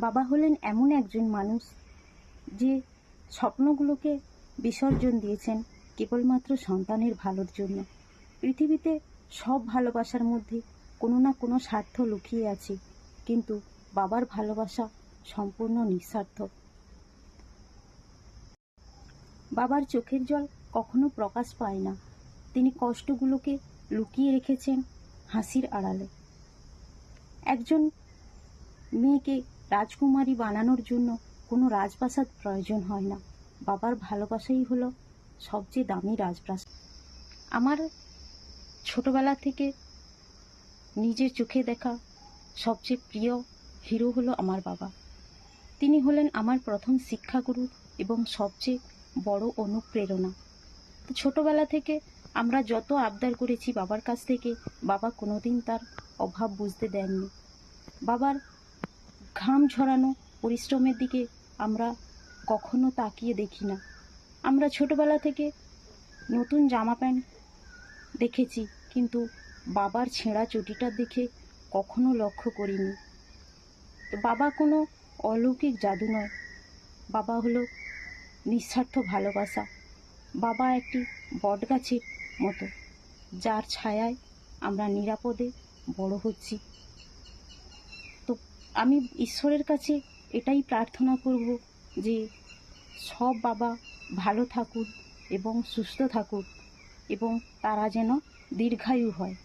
বাবা হলেন এমন একজন মানুষ যে স্বপ্নগুলোকে বিসর্জন দিয়েছেন কেবলমাত্র সন্তানের ভালোর জন্য। পৃথিবীতে সব ভালোবাসার মধ্যে কোনো না কোনো স্বার্থ লুকিয়ে আছে, কিন্তু বাবার ভালোবাসা সম্পূর্ণ নিঃস্বার্থ। বাবার চোখের জল কখনো প্রকাশ পায় না, তিনি কষ্টগুলোকে লুকিয়ে রেখেছেন হাসির আড়ালে। একজন মেয়েকে রাজকুমারী বানানোর জন্য কোনো রাজপ্রাসাদ প্রয়োজন হয় না, বাবার ভালোবাসাই হলো সবচেয়ে দামি রাজপ্রাসাদ। আমার ছোটবেলা থেকে নিজের চোখে দেখা সবচেয়ে প্রিয় হিরো হলো আমার বাবা। তিনি হলেন আমার প্রথম শিক্ষাগুরু এবং সবচেয়ে বড় অনুপ্রেরণা। তো ছোটবেলা থেকে আমরা যত আবদার করেছি বাবার কাছ থেকে, বাবা কোনোদিন তার অভাব বুঝতে দেননি। বাবার ঘাম ঝরানো পরিশ্রমের দিকে আমরা কখনো তাকিয়ে দেখি না। আমরা ছোটবেলা থেকে নতুন জামা প্যান্ট দেখেছি, কিন্তু বাবার ছেঁড়া চটিটার দিকে কখনো লক্ষ্য করিনি। তো বাবা কোনো অলৌকিক জাদু নয়, বাবা হলো নিঃস্বার্থ ভালোবাসা। বাবা একটি বটগাছের মতো, যার ছায়ায় আমরা নিরাপদে বড় হচ্ছি। তো আমি ঈশ্বরের কাছে এটাই প্রার্থনা করব যে সব বাবা ভালো থাকুক এবং সুস্থ থাকুক, এবং তারা যেন দীর্ঘায়ু হয়।